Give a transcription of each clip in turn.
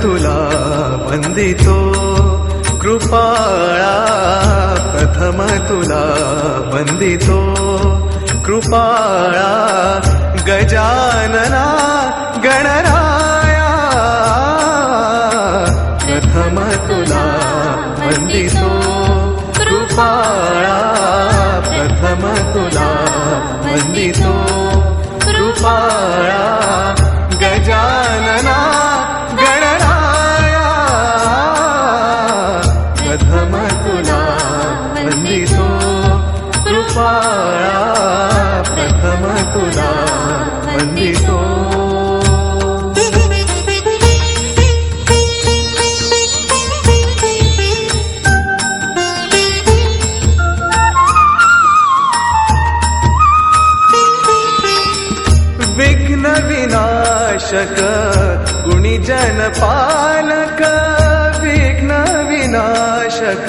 तुला वंदितो कृपाळा, प्रथम तुला वंदितो कृपाळा, गजानना गणराया, प्रथम तुला वंदितो कृपाळा, प्रथम तुला वंदितो कृपाळा, गजानना गणराया, प्रथम तुला वंदितो कृपाळा, प्रथम तुला वंदितो. विघ्न विनाशक गुणीजन पालक, विघ्न विनाशक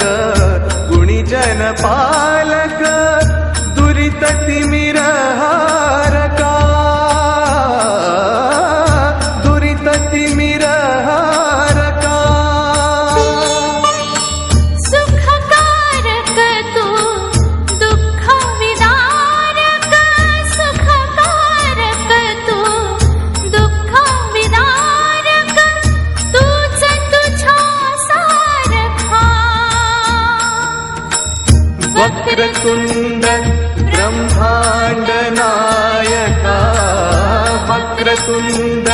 गुणीजन पालक, दुरित तिमिरहारका, दुरित तिमिरहारका, सुखकारक तू दुःख विदारक, सुखकारक तू दुःख विदारक, तूच तुझ्या सारखा. वक्रतुंड ब्रह्मांड नायका, वक्रतुंड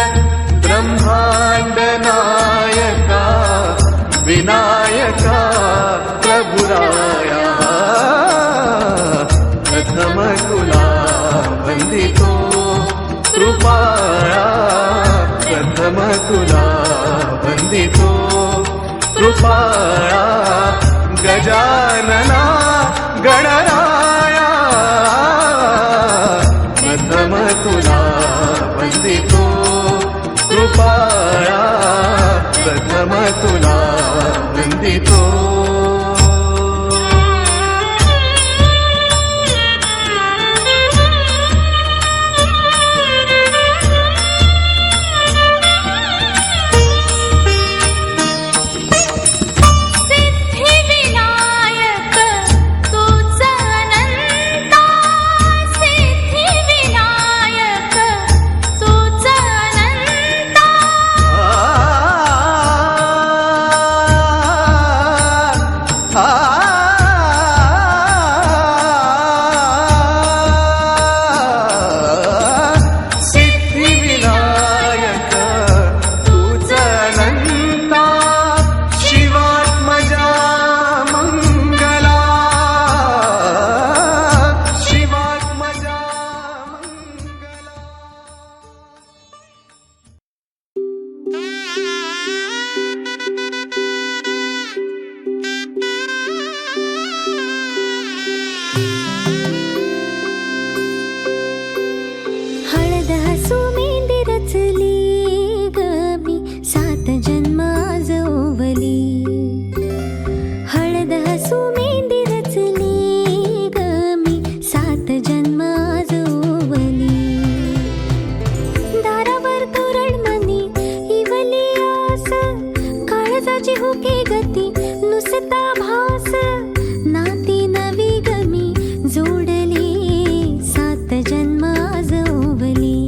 ब्रह्मांड नायका, विनायका प्रभुराया, प्रथम तुला वंदितो कृपाळा, प्रथम तुला वंदितो कृपाळा, गजानना गणराया, प्रथम तुला वंदितो कृपाळा, प्रथम तुला वंदितो. सिद्धिविनायक तूच अनंता, सिद्धिविनायक तूच अनंता. सिद्धिविनायक तूच अनंता, शिवात्मजा मंगला, शिवात्मजा मंगला. हळद हसू मेंढी रचली ग मी, 7 जन्म आज ओवली. हळद हसू मेंढी रचली ग मी, 7 जन्म आज ओवली. दारावर तोरणमणी इवली आस, काळजाची हुके गती नुसता भास. नाती नवी गमी जोडली, 7 जन्म आज ओवली.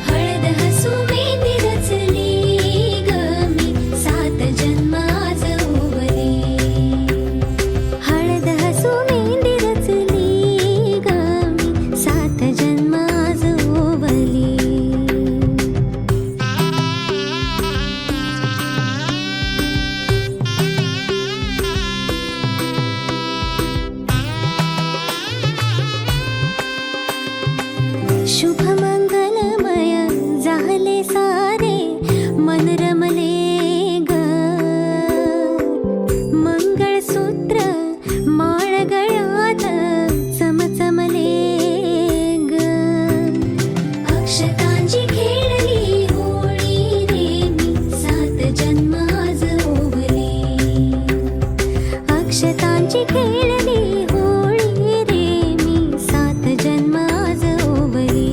हळद हसू मेंढी रचली ग मी, 7 जन्म आज ओवली. हळद हसू मेंढी रचली ग मी, 7 जन्म आज ओवली. शुभ मंगलमय झाले सारे, मन रमले ग. मंगळसूत्र माळ गळ्यात चमचमले ग. अक्षतांची खेळली होळी रे मी, 7 जन्म आज ओवली. अक्षतांची खेळली होळी रे मी, 7 जन्म आज ओवली.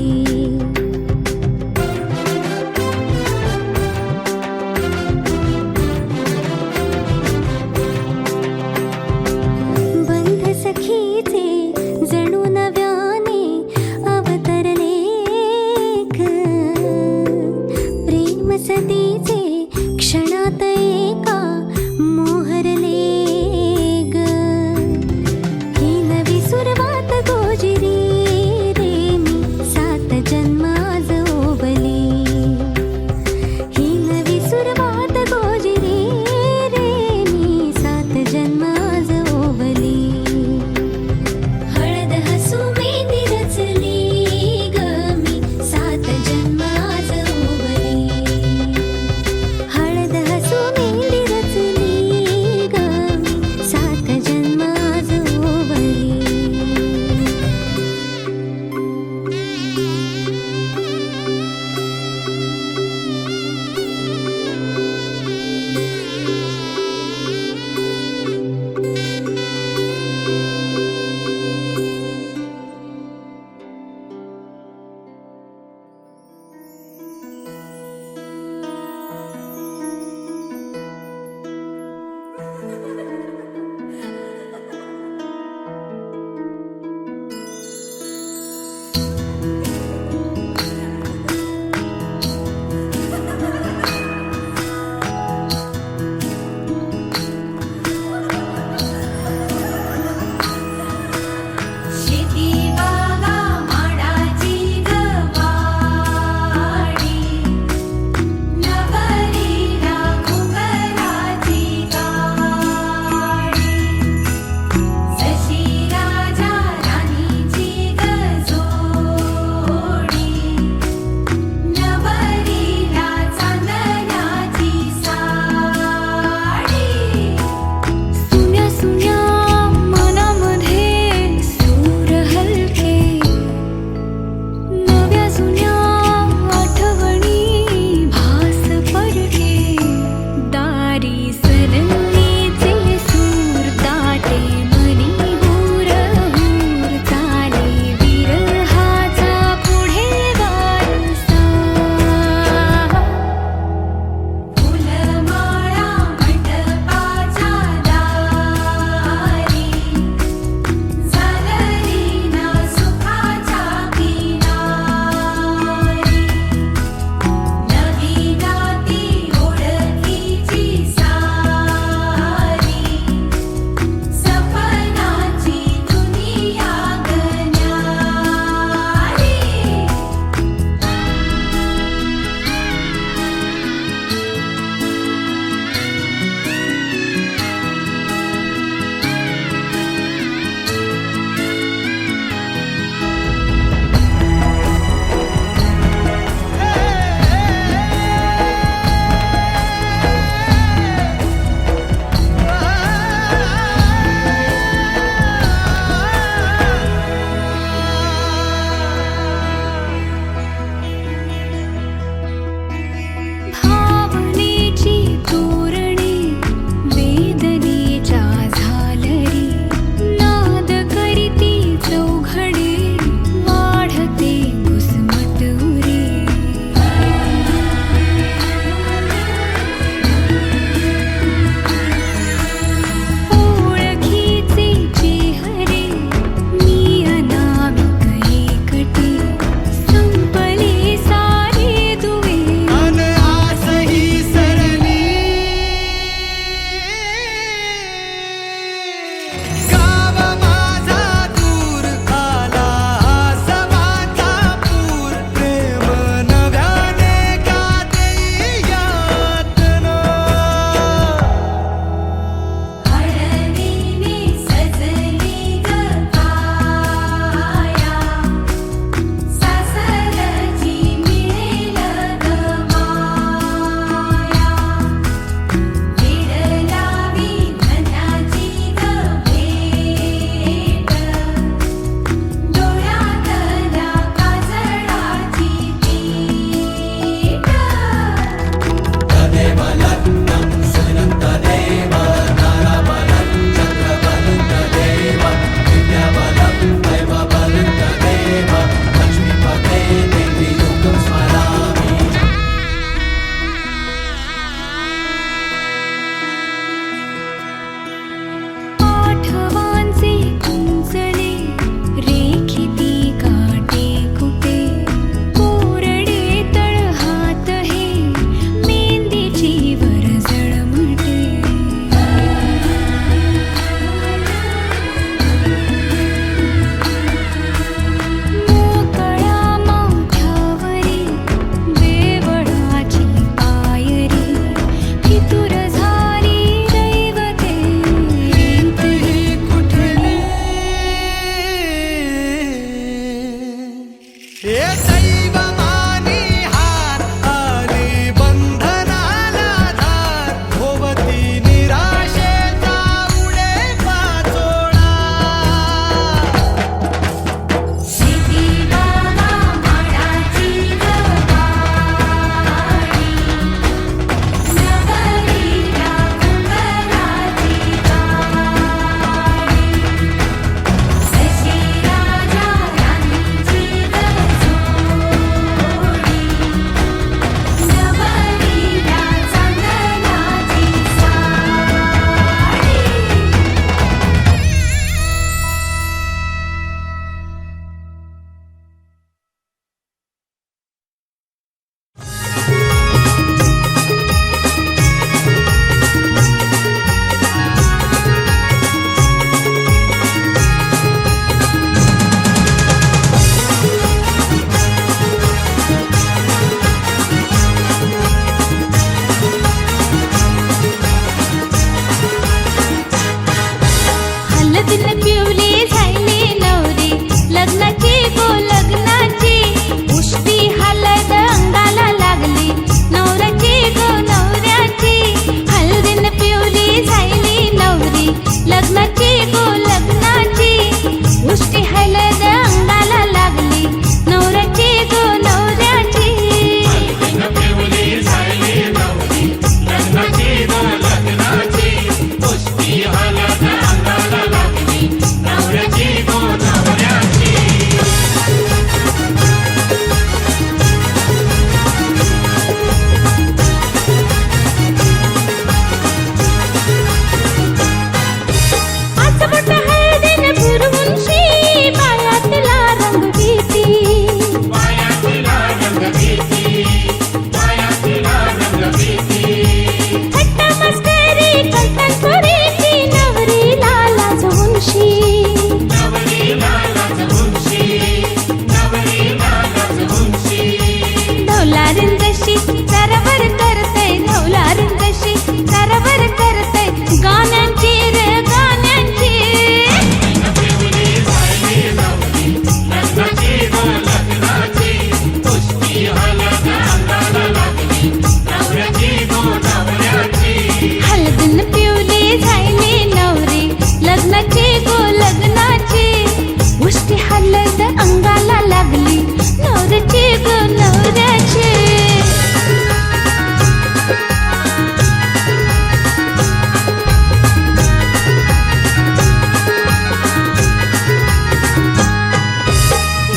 आठवांचे कुंचले रेखिती काटे कुटे कोरडे तळहात हे मेंदीची वरजळ म्हटे मोकळ्या माथ्यावरी देवळाची पायरी फितूर झाली दैवते ही कुठली हे दैव मानी हार आली बंधनाला धार भोवती निराशेचा उडे पाचोळा शेती बाबा माडाची गवारी नगरीला कुंभराची गाडी शशी राजा यांची गजोडी नवरीला चांदण्याची साडी हलतीन पिवली झायली नवरी लग्नाची गो लग्नाची उष्टी हलद अंगाला लागली नवऱ्याची गो नवऱ्याची हलदीन पिवली झायली नवरी लग्नाची गो लग्नाची उष्टी हलद अंगाला लागली नवऱ्याची गो नवऱ्याची आजबट हळदीन फुरवूनशी पायातला रंग घेती थट्टा मस्करी कलटण करीती नवरीला लाजवूनशी नवलारीन जशी तरवर करते नवलारीन जशी तरवर करते गाण्यांची रे गाण्यांची हलदीन पिवली झायली नवरी लग्नाची गो लग्नाची उष्टी हलद अंगाला लागली नवऱ्याची गो नवऱ्याची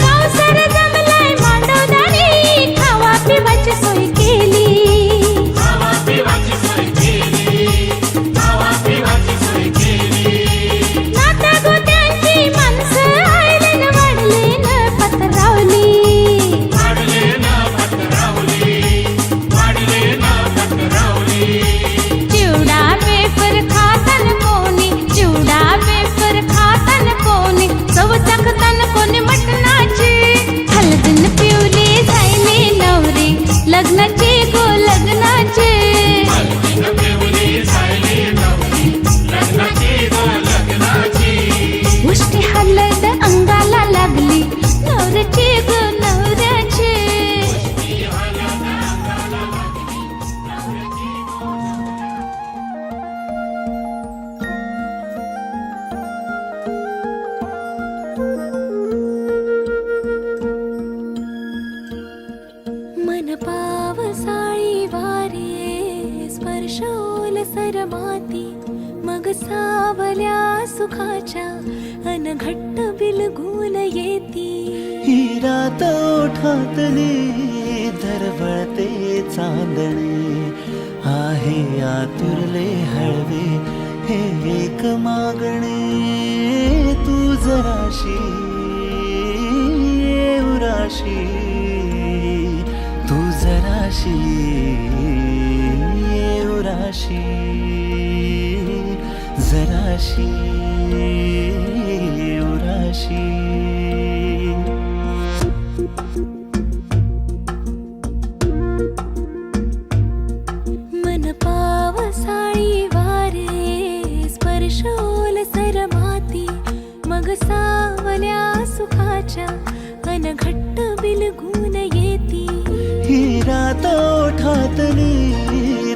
गावसर जमलाय मांडवदारी खावा पिवाची सोय केली नाता गोत्यांची माणसं आयलीन वाढलीन पतरावली चिवडा वेफर खातन कोणी चिवडा वेफर खातन कोणी चव चाखतन कोणी मटणाची हलदीन पिवली झायली नवरी लग्नाची गो लग्नाची उष्टी हलद अंगाला लागली नवऱ्याची गो नवऱ्याची मन पावसाळी वारे स्पर्शोल सरमाती मग सावल्या सुखाच्या अन घट्ट बिलगून येती ही रात ओठातली दरवळते चांदणे आहे आतुरले हळवे हे एक मागणे तू जराशी उराशी, तू जराशी उराशी, जराशी उराशी. मन पावसाळी वारे स्पर्श ओलसर माती, मग सावल्या सुखाच्या अन घट्ट बिलगून येती. ही रात ओठातली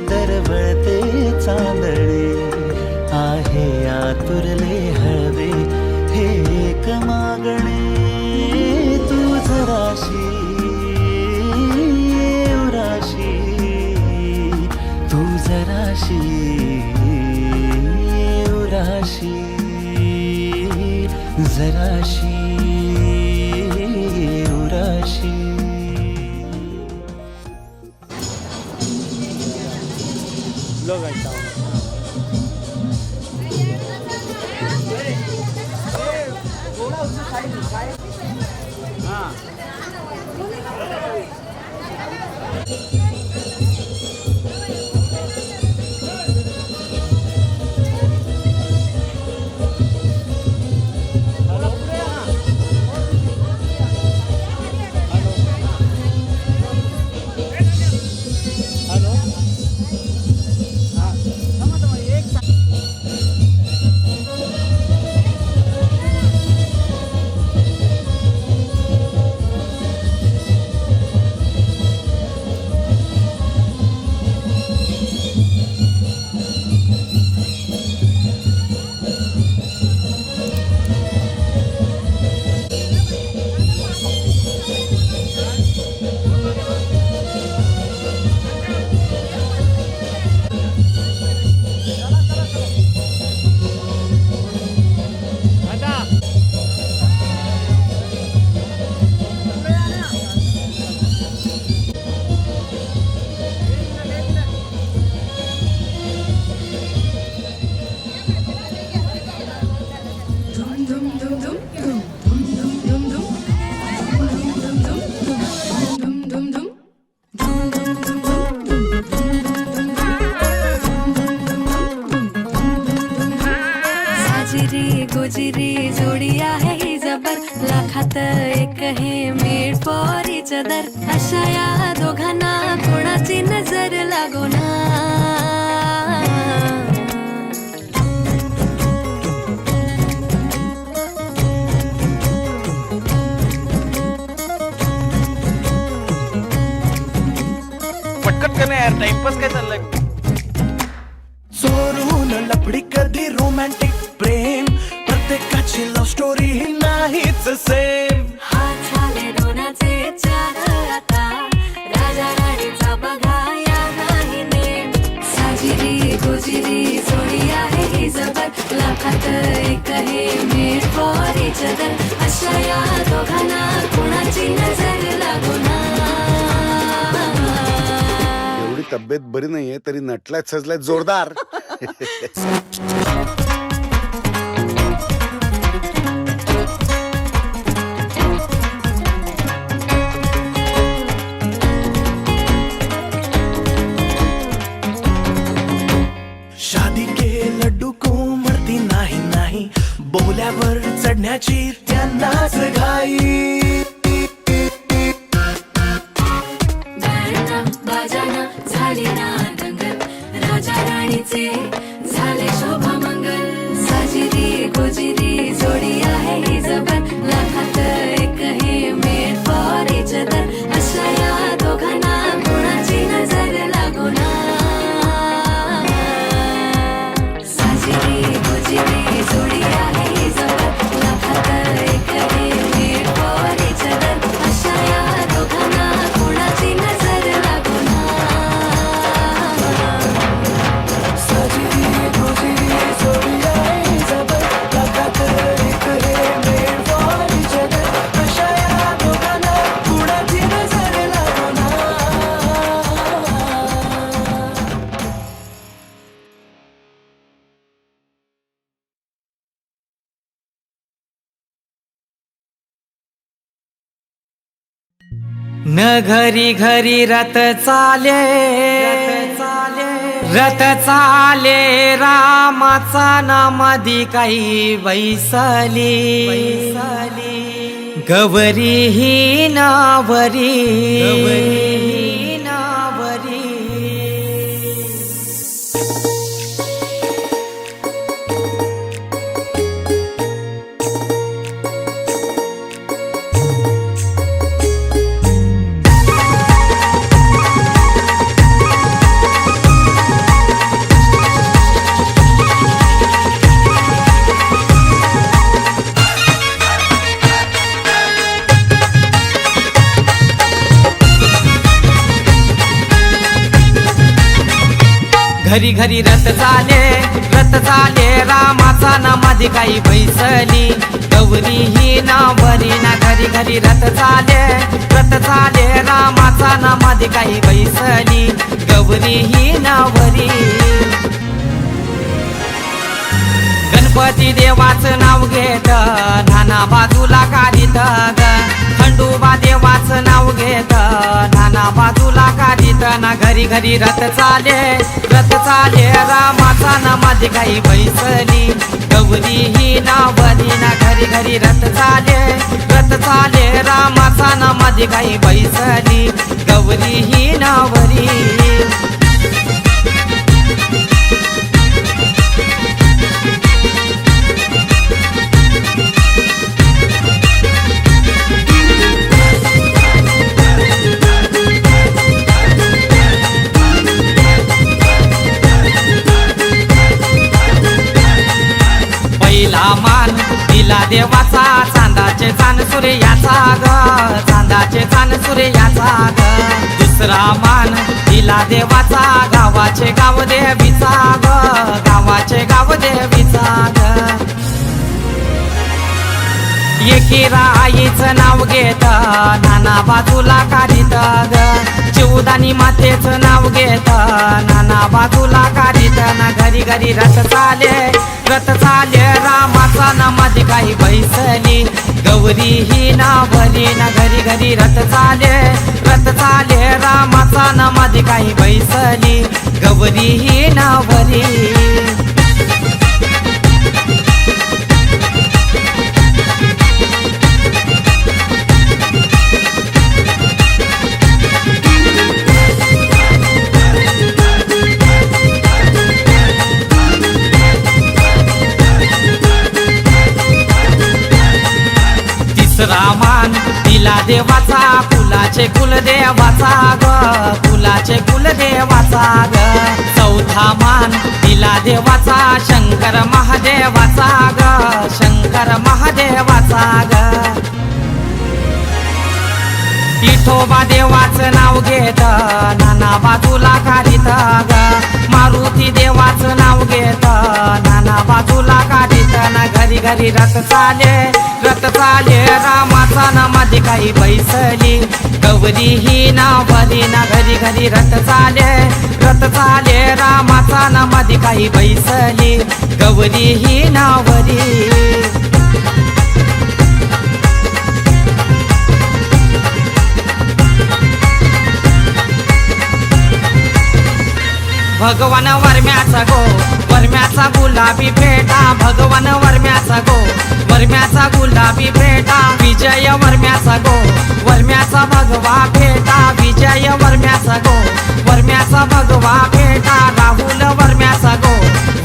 दरवळते चांदणे, आहे आतुरले हळवे हे एक मागणे तू जराशी उराशी, तू जराशी उराशी, जराशी उराशी. साजिरी गोजिरी जोडी आहे ही जबर, लाखात एक हे मेड फॉर इच अदर. अशा या दोघांना कोणाची नजर लागो ना. पटकट करणे यार, टाइमपास काय चाललंय. चोरून लपडी कधी रोमॅन्टिक प्रेम, प्रत्येकाची लव्ह स्टोरी नाहीच सेम. हात झाले दोनाचे चार आता, राजा राणीचा बघा या नाही नेम. साजिरी गोजिरी जोडी आहे ही जबर, लाखात एक हे मेड फॉर इच अदर. अशा या दोघांना कोणाची नजर लागो ना. एवढी तब्येत बरी नाहीये तरी नटलाय सजलाय जोरदार. शादी के लड्डू को मरती नाही नाही, बोल्यावर चढण्याची त्यांनाच घाई. गाणं बाजाना झाली ना दंगल, राजा राणीचे झाले शोभा मंगल. साजिरी गोजिरी जोडी आहे ही जबर, लाखात एक हे मेड फॉर इच अदर. अशा या दोघांना कोणाची नजर लागो ना. साजिरी गोजिरी जोडी आहे ही जबर, लाखात एक हे मेड फॉर इच अदर. अशा या दोघांना कोणाची नजर लागो ना. साजिरी गोजिरी न घरी घरी रथ चाले रथ चाले रामाचा नामादी काही बैसली गवरी ही नावरी घरी घरी रथ चाले रामाचा नामादी काही बैसली गौरी ही नावरी ना घरी घरी रथ चाले रामाचा नामादी काही बैसली गौरी ही नावरी गणपती देवाचं नाव घेत नाना बाजूला काढीत ग खंडोबा देवाचं नाव घेत नाना बाजूला काढीत ना घरी घरी रथ चाले रामाचा नामादी काही बैसली गौरी ही नावरी ना घरी घरी रथ चाले रामाचा नामादी काही बैसली गौरी ही नावरी पहिला मान दिला देवाचा चांदाचे चान सूर्याचा ग चांदाचे चान सूर्याचा ग दुसरा मान दिला देवाचा गावाचे गाव देवीचा ग गावाचे गाव देवीचा ग एकीरा आईचं नाव घेत नाना बाजूला काढीत ग चिवदानी मातेचं नाव घेत नाना बाजूला काढीत ना घरी घरी रथ चाले रामाचा नामादी काही बैसली गौरी ही नावरी ना घरी घरी रथ चाले रामाचा नामादी काही बैसली गौरी ही नावरी तिसरा मान दिला देवाचा कुलाचे कुलदेवाचा ग कुलाचे कुलदेवाचा ग चौथा मान दिला देवाचा शंकर महादेवाचा ग शंकर महादेवाचा ग विठोबा देवाचं नाव घेत नाना बाजूला काढीत ग मारुती देवाचं नाव घेत नाना बाजूला काढीत ना घरी घरी रथ चाले रामाचा नामादी काही बैसली गौरी ही नावरी ना घरी घरी रथ चाले रामाचा नामादी काही बैसली गौरी ही नावरी भगवान वर्म्याचा गुलाबी पेटा भगवान वर्म्याचा गुलाबी पेटा विजय वर्म्याचा भगवा पेटा विजय वर्म्याचा भगवा पेटा राहुल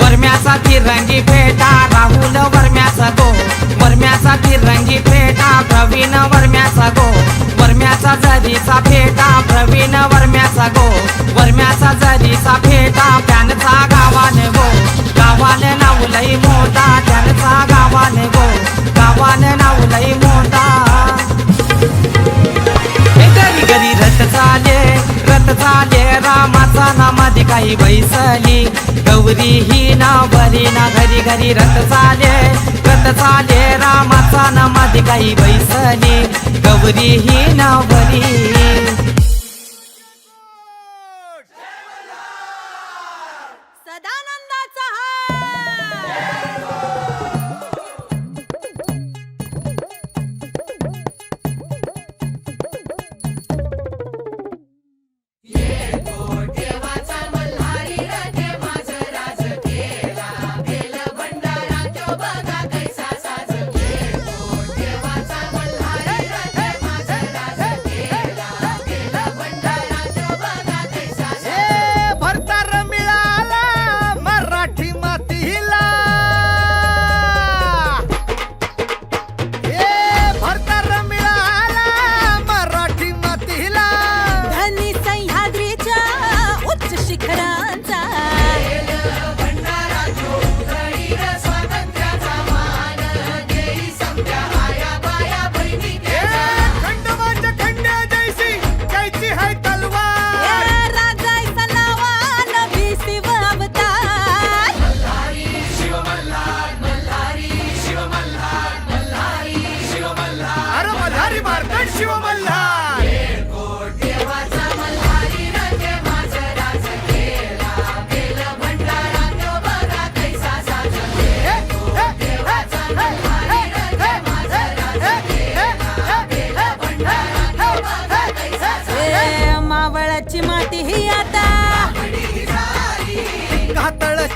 वर्म्याचा तिरंगी पेटा राहुल वर्म्याचा तिरंगी पेटा प्रवीण वर्म्याचा जरीचा पेटा प्रवीण वर्म्याचा जरीचा पेटा त्यांचा गावाने नाव लई मोठा त्यांचा गावाने नाव लई मोठा घरी घरी रथ चाले रामाचा नामादी काही बैसली गौरी ही नावरी ना घरी घरी रथ चाले रामाचा नामादी काही बैसली गौरी ही नावरी सदानंदाचा हार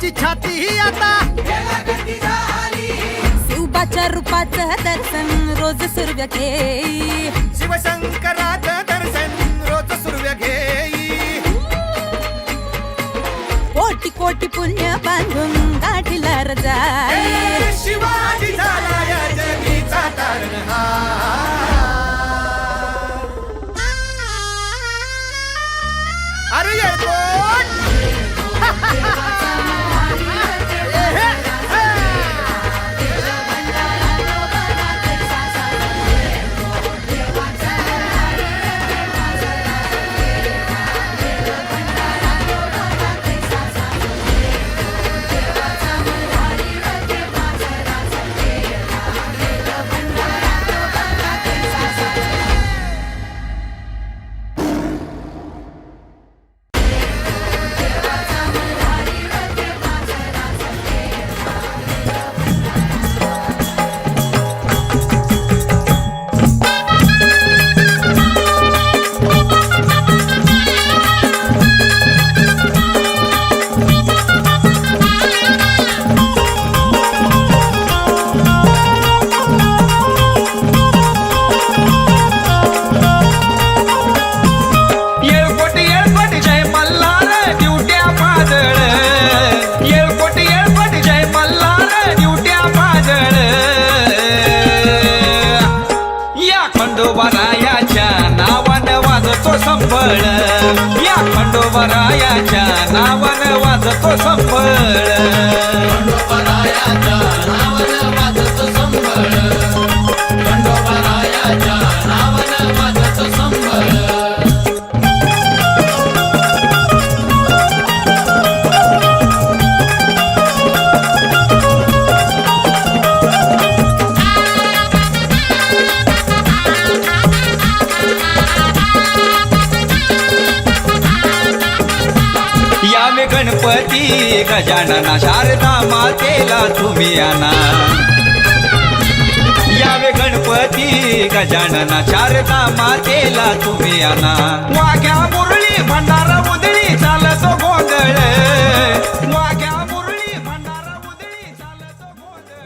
माझी छाती ही आता शिवबाच्या रूपाचं दर्शन रोज सुरव्या घेई शिवशंकराचं दर्शन रोज सुरव्या घेई कोटी कोटी पुण्य बांधून गाठीला रजाई शिवाजी झाला या जगीचा तारणहार अरे एअरपोर्ट खंडोबारायाच्या नावानं वाजतो संबळ या खंडोबारायाच्या नावानं वाजतो संबळ खंडोबारायाच्या नावानं वाजतो संबळ खंडोबारायाच्या नावानं वाजतो संबळ गणपती गजानना शारदा मातेला तुम्ही आणा यावे गणपती गजानना शारदा मातेला तुम्ही आणा वाघ्या मुरळी भंडारा उदळी चालतो गोंधळ वाघ्या मुरळी भंडारा उदळी चालतो गोंधळ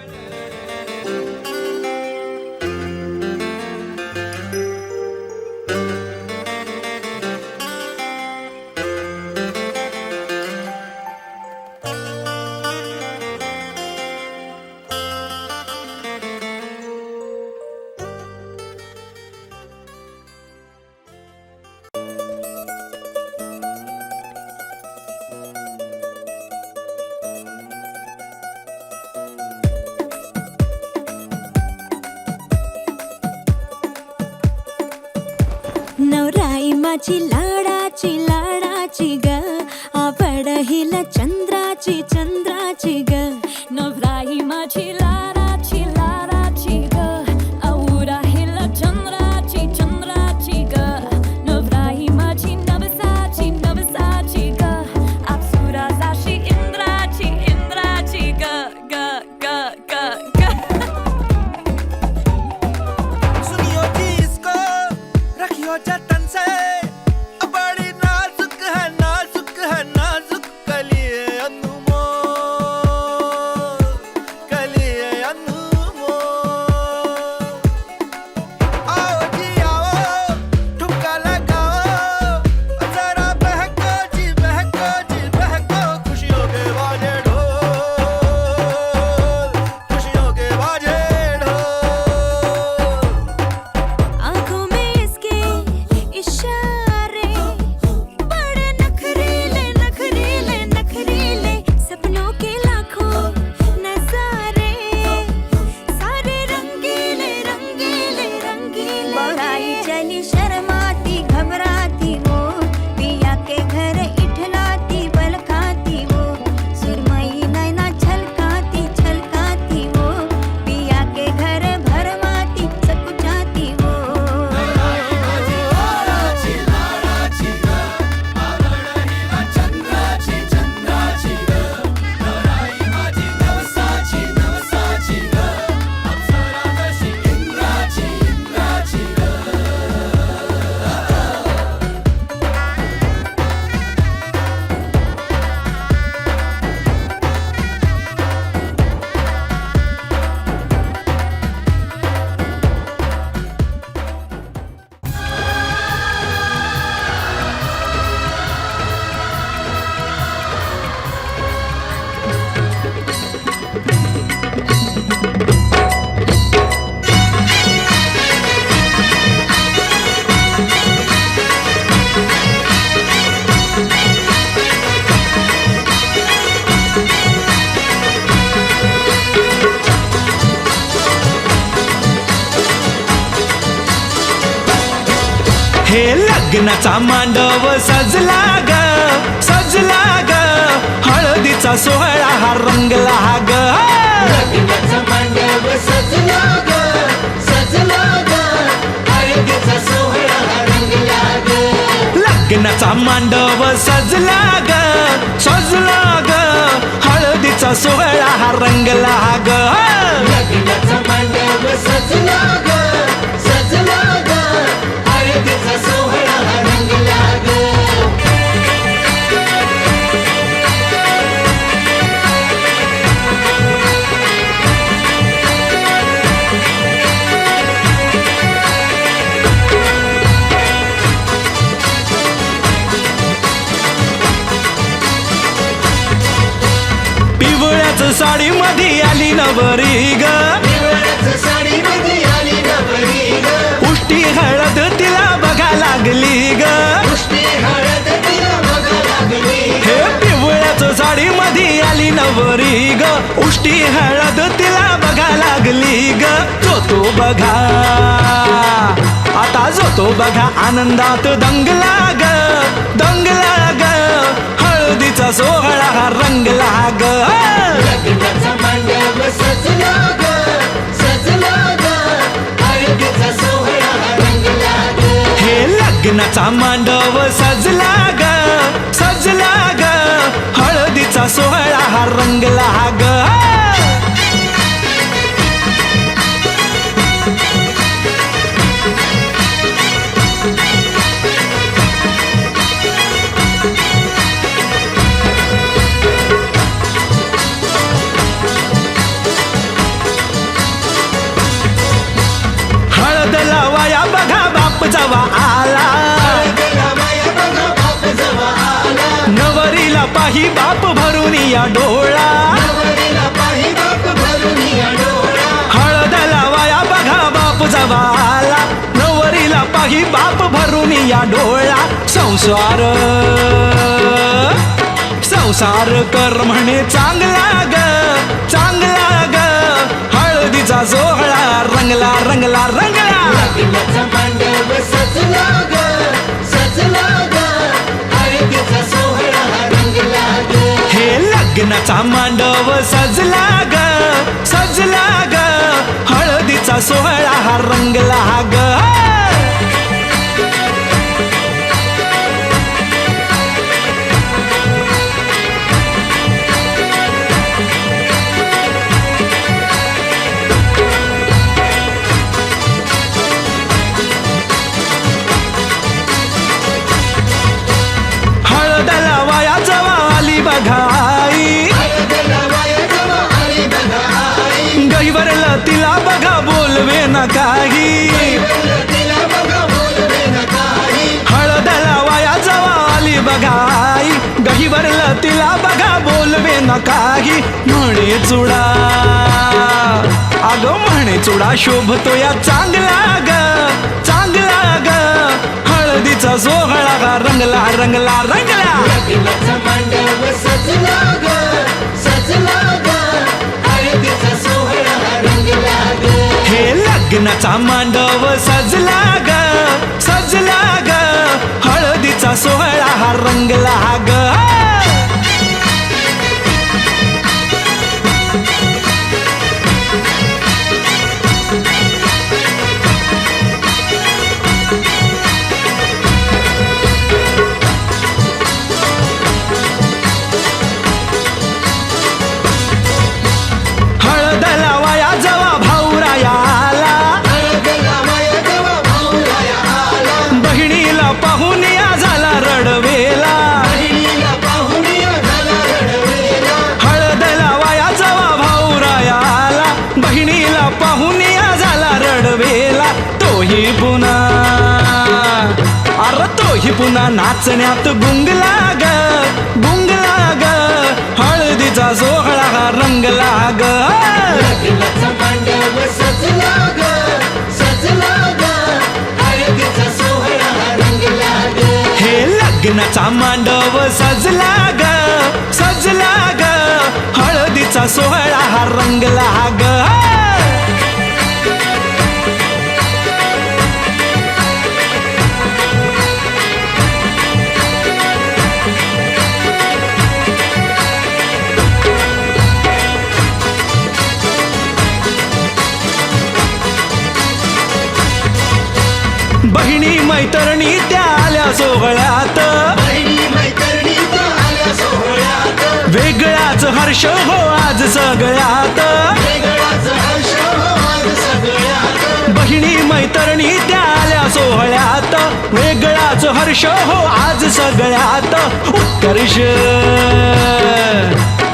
नवराई माझी लाडाची लाडाची ग आवड हिला चंद्राची चंद्राची ग नवराई माझी लाडाची लाडाची ग आवड हिला चंद्राची चंद्राची ग नवराई माझी नवसाची नवसाची ग अप्सरा जाशी इंद्राची इंद्राची ग ग ग ग ग सुनियो जिसको रखियो जतन से बड़ी नाजुक है नाजुक कलिए अनमोल कलिए अनमोल आओ जी आओ ठुमका लगाओ जरा बहको खुशियों के बाजे ढोल खुशियों के बाजे ढोल आँखों में इसके हे लग्नाचा मांडव सजला ग सजला ग हळदीचा सोहळा हा रंगला ग लग्नाचा मांडव सजला ग सजला ग हळदीचा सोहळा हा रंगला ग लग्नाचा मांडव सजला ग सजला ग हळदीचा सोहळा हा रंगला ग लग्नाचा मांडव सजला ग सजला ग हळदीचा सोहळा हा रंगला ग पिवळ्याच साडी मध्ये आली नवरी ग साडीमध्ये आली नवरी ग उष्टी हळद तिला बघा लागली ग पुष्टी हळद तिला बघा लागली हे पिवळ्याच साडी मध्ये आली नवरी ग उष्टी हळद तिला बघा लागली ग जो तो बघा आता जो तो बघा आनंदात दंगला ग दंगला ग हळदीचा सोहळा हा रंगला ग लग्नाचा मांडव सजला ग सजला ग हळदीचा सोहळा हा रंगला ग हे लग्नाचा मांडव सजला ग सजला ग हळदीचा सोहळा हा रंगला ग हळद लावाया बघा बाप जवा आला नवरीला पाही बाप भरून या डोळा हळद लावाया बघा बाप जवा आला नवरीला पाही बाप भरून या डोळा संसार संसार कर म्हणे चांगला ग चांगला ग हळदीचा सोहळा रंगला रंगला रंगला लग्नाचा मांडव सजला ग सजला ग हळदीचा सोहळा हा रंगला ग हे लग्नाचा मांडव सजला ग सजला ग हळदीचा सोहळा हा रंगला ग हळद लावाया जवा आली बघाई गहिवरला तिला बघा बोलवे न काही हळद लावाया जवा आली बघाई गहिवरला तिला बघा बोलवे न काही म्हणे चुडा अगं म्हणे चुडा शोभतो या चांगला ग चांगला ग हळदीचा सोहळा गा रंगला रंगला रंगला लग्नाचा मांडव सजला ग सजला ग हळदीचा सोहळा हा रंगला ग हे लग्नाचा मांडव सजला ग सजला ग हळदीचा सोहळा हा रंगला ग हळद लावाया जवा भाऊराया आला बहिणीला पाहून या झाला रडवेला हळद लावाया जवा भाऊराया आला बहिणीला पाहून या झाला रडवेला तोही पुन्हा अरे तोही पुन्हा नाचण्यात गुंगला ग गुंगला ग हळदीचा सोहळा हा रंगला ग लग्नाचा मांडव सजला ग सजला ग हळदीचा सोहळा हा रंगला ग हे लग्नाचा मांडव सजला ग सजला ग हळदीचा सोहळा हा रंगला ग बहिणी मैत्रिणी त्या आल्या सोहळ्यात वेगळाच हर्ष हो आज सगळ्यात बहिणी मैत्रिणी त्या आल्या सोहळ्यात वेगळाच हर्ष हो आज सगळ्यात उत्कर्ष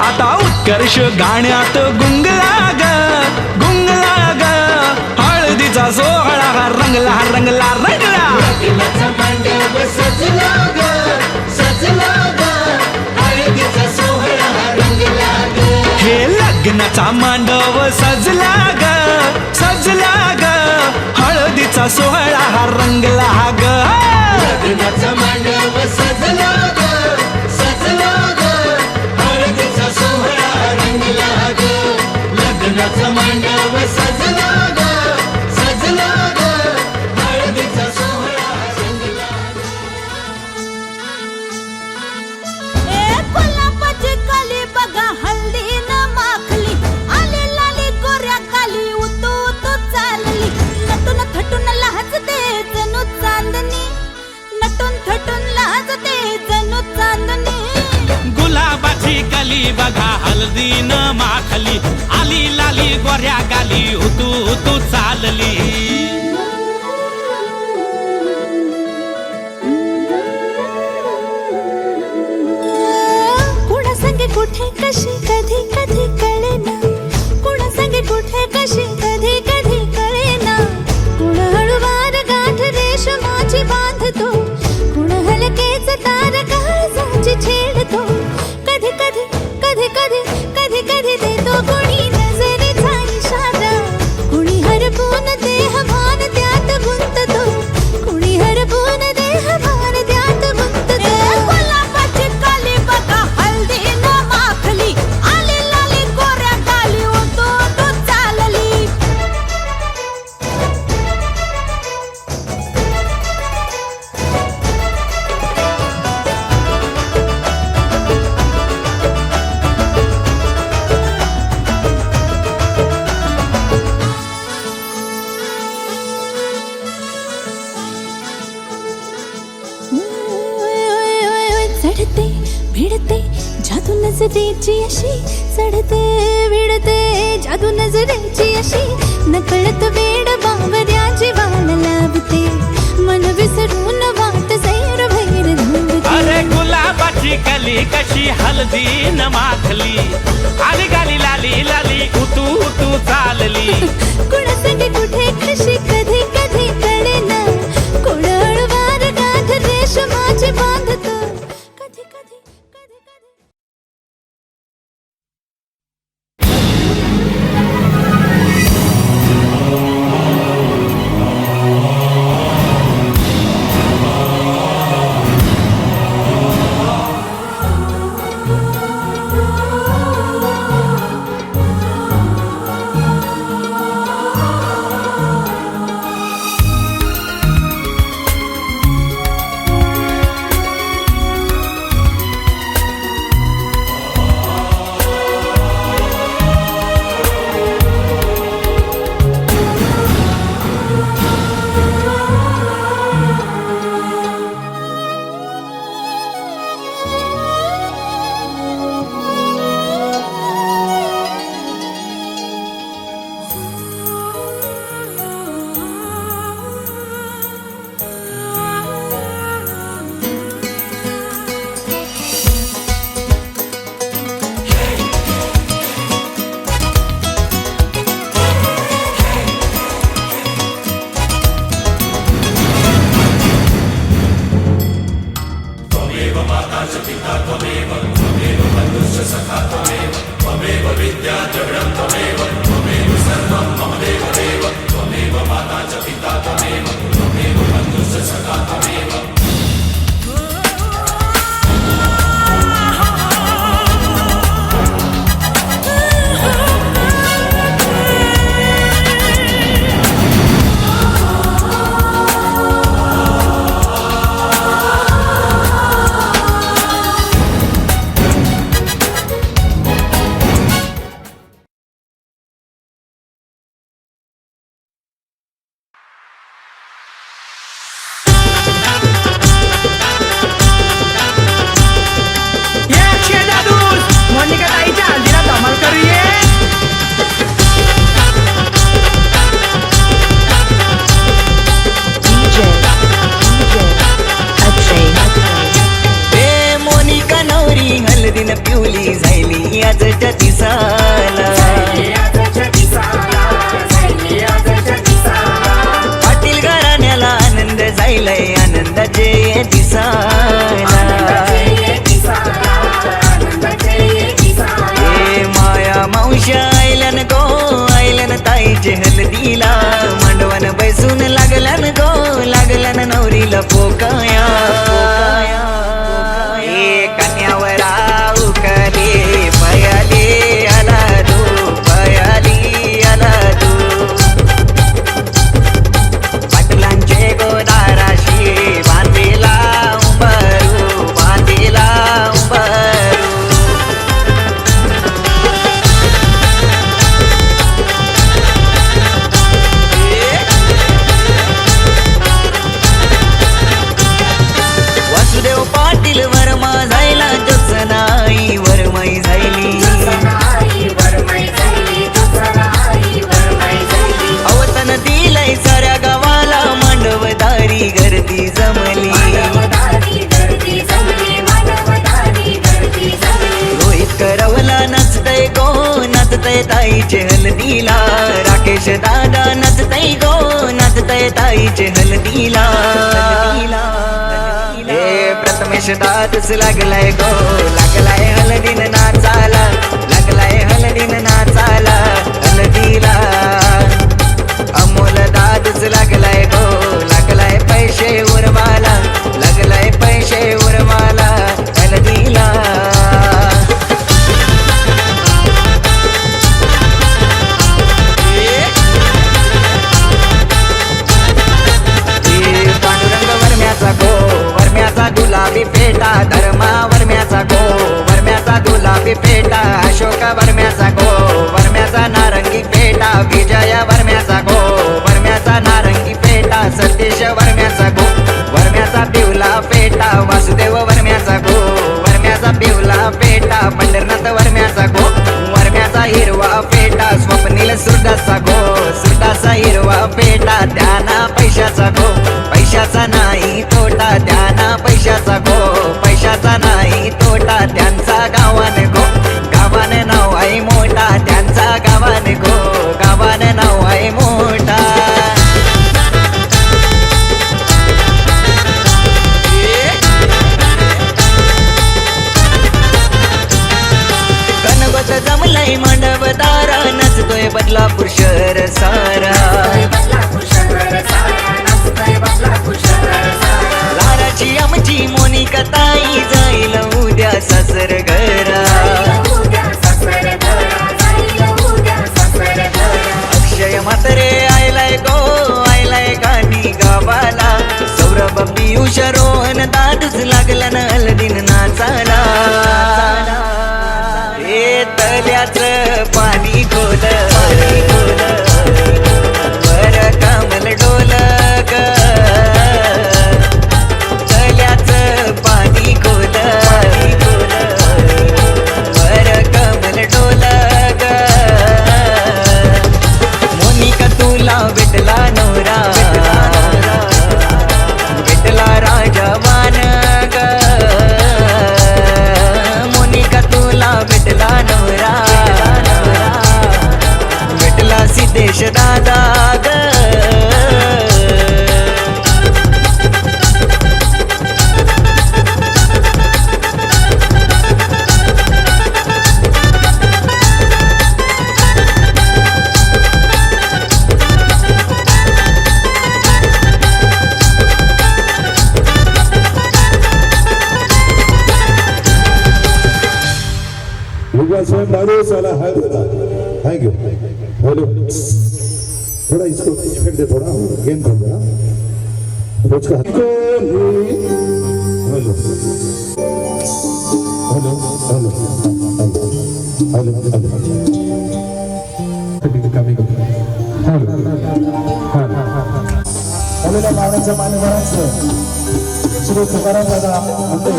आता उत्कर्ष गाण्यात गुंगला ग हळदीचा सोहळा हा रंगला रंगला रंगला हे लग्नाचा मांडव सजला ग सजला ग हळदीचा सोहळा हा रंगला ग लग्नाचा मांडव सजला ग सजला ग हळदीचा सोहळा रंगला ग लग्नाचा मांडव सजला ग सजला ग हळदीचा सोहळा रंगला गुलाबाची कली बघा हल्दी न माखली आली लाली गोऱ्या काली उतू उतू चालली नटून थटून लाजते जणू चांदणी नटून थटून लाजते जणू चांदणी गुलाबाची कली बघा हल्दी न माखली आली लाली गोऱ्या गाली उतू उतू चालली कुणा संगे कुठे कशी कधी कधी कळेना कुणा संगे कुठे कशी कधी कधी कळेना कुण हळूवार गाठ रेशमाची बांधतो कुण हलकेच तार काळजाची छेडतो कधी कधी कधी कधी कधी कधी देतो कुणी नजरेचा इशारा कुणी हरपून देह भान त्यात गुंततो कुणी हरपून देह भान त्यात गुंततो गुलाबाची काली बघा हल्दी न माखली आली लाली गोऱ्या काली उतू उतू चालली चढते भिडते जादू नजरेची अशी चढते भिडते जादू नजरेची अशी नकळत वेड बावऱ्याची वाल लावते मन विसरून वाट सैर भैर धुवते अरे गुलाबाची कली कशी हल्दी न माखली आली गाली लाली लाली उतू उतू चालली कुणासाठी कुठे कशी कधी कधी कळेना कुण हळूवार गाठ रेशमाची बांधतो कधी कधी कधी कधी लागलाय आनंदाचे दिसायला ए माया मावश्या आयल्यान गो आयल्यान ताईचे हलदीला मांडवान बैसून लागल्यान गो लागल्यान नवरीला पोकाया ए कन्यावरा उकले पयाली आला तू पयाली आला तू पाटलांचे गोदाराशी बांधीला उंबरू बांधीला उंबरू वासुदेव पाटील वर्मा जायला जोत्सनाई वरमाई झायली अवतन दिलय साऱ्या गावाला मांडवदारी गर्दी जमली रोहित करवला नचतय गो नचतय ताईचे हलदीला राकेश दादा नचतय गो नचतय ताईचे हलदीला ए प्रथमेश दादच लागलाय गो लागलाय हलदीन नाचाला लागलाय हलदीन नाचाला हलदीला अमोल दादच लागलाय गो लागलाय पैसे उरमाला लागलाय पैसे उरमाला हलदीला पांडुरंग वर्म्याचा गो वर्म्याचा गुलाबी पेटा धर्मा वर्म्याचा गो वर्म्याचा गुलाबी पेटा अशोक वर्म्याचा गो वर्म्याचा नारंगी पेटा विजय वर्म्याचा गो वर्म्याचा नारंगी पेटा सतीश वर्म्याचा गो वर्म्याचा पिवला पेटा वासुदेव वर्म्याचा गो वर्म्याचा पिवला पेटा पंढरनाथ वर्म्याचा गो वर्म्याचा हिरवा पेटा स्वप्नील सुरदाचा गो सुरदाचा हिरवा पेटा त्याना पैशाचा गो पैशाचा नाही तोटा त्याना पैशाचा गो पैशाचा नाही तोटा त्यांचा गावाने गो गावाने नाव आहे मोठा त्यांचा गावाने गो गावाने नाव आहे मोठा गणपत जमलाय मांडवदारा नचतोय बदलापूर शहर सारा लाराची आमची मोनिका ताई जाईल उद्या सासर घरा अक्षय म्हातारे आयलाय गो आयलाय गाणी गावाला सौरभ पियुष रोहन दादूच लागला न हलदीन नाचाला हे तल्याच पाणी खोल वर कमल डोल ग तल्याच पाणी खोल वर कमल डोल ग मोनिका तुला भेटला नवरा भेटला राजवान ग मोनिका तुला भेटला नवरा भेटला सिद्धेश दादा ग स्वयं डालो साला है थैंक यू हेलो थोड़ा इसको इफेक्ट दे थोड़ा गेम कर जरा रोज का hello hello hello hello hello मावळ्याच्या मान्यवरांचं श्री तुकाराम दादा म्हणते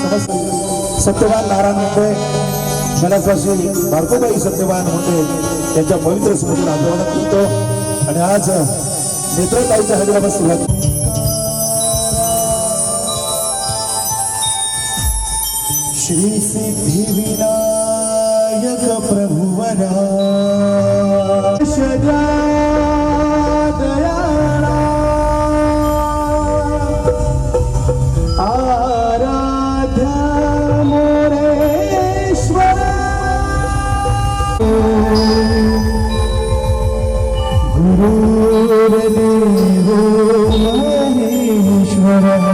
समस्त सत्यवान नारायण म्हणते गणेशवासी बारकोबाई सत्यवान म्हणते त्यांच्या पवित्र स्मृतीला अभिवादन करतो आणि आज नेत्रताईच्या हैदराबाद सुरुवात श्री सिद्धि विनायक प्रभुवरा सदा दयाळा गुरुर्देवो महेश्वरः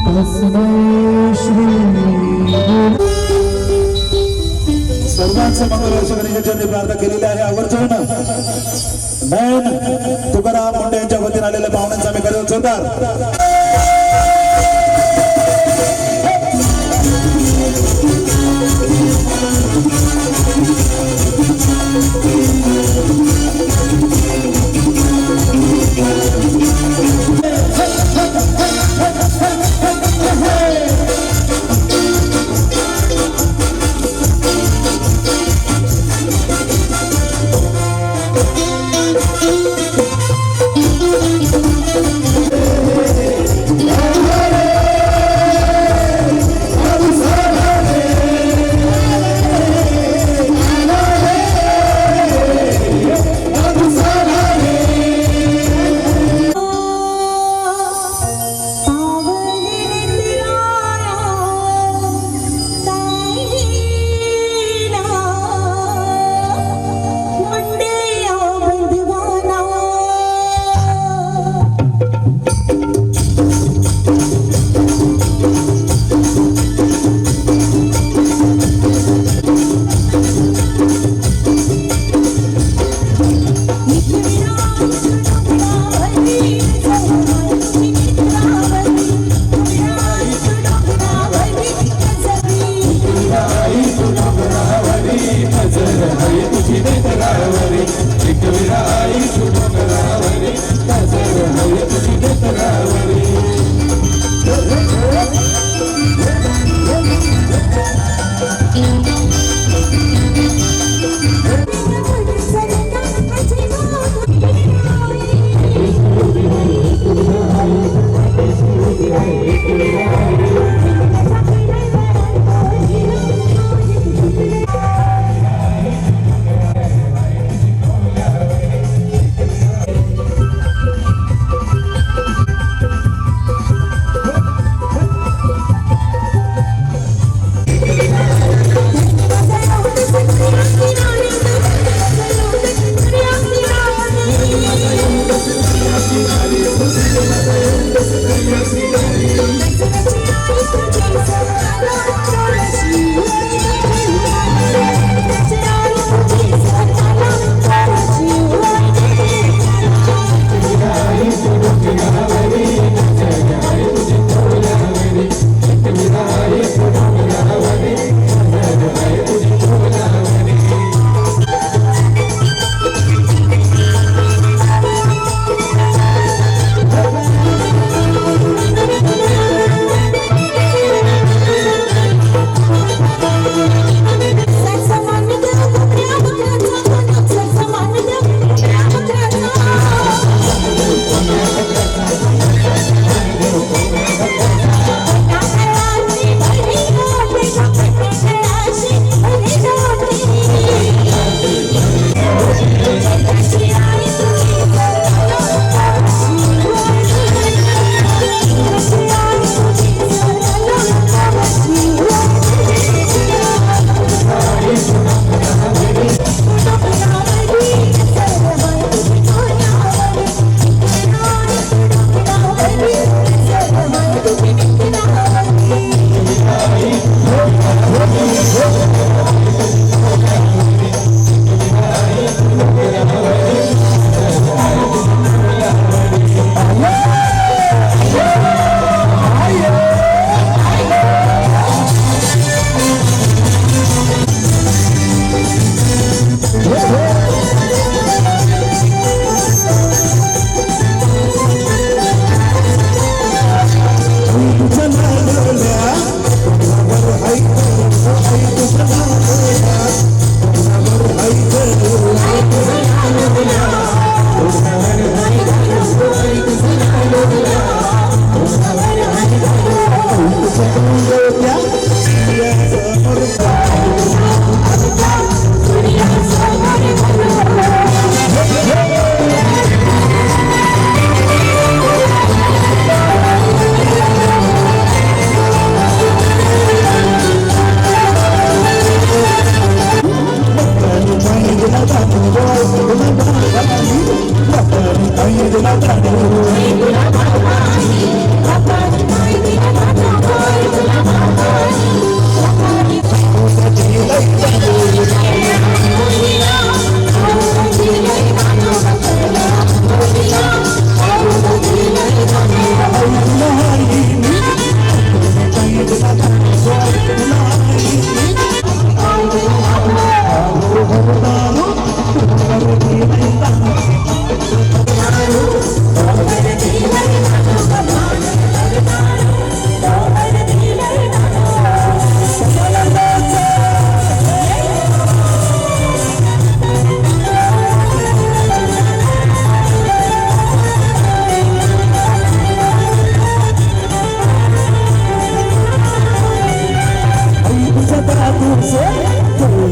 तस्मै श्री सर्वांचं मंगल वर्ष गणेशांनी प्रार्थना केलेली आहे आवर्जून मैन तुकाराम मुंडे यांच्या वतीने आलेल्या पाहुण्यांचा मी करत जोरदार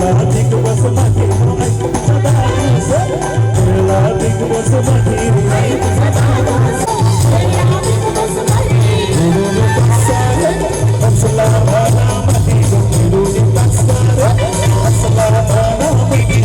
दिग बस माझी सदा दिवस खेळला दिग बस माझी हसला भाला माझी गंभीर हसला भाला माझी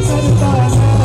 सरताना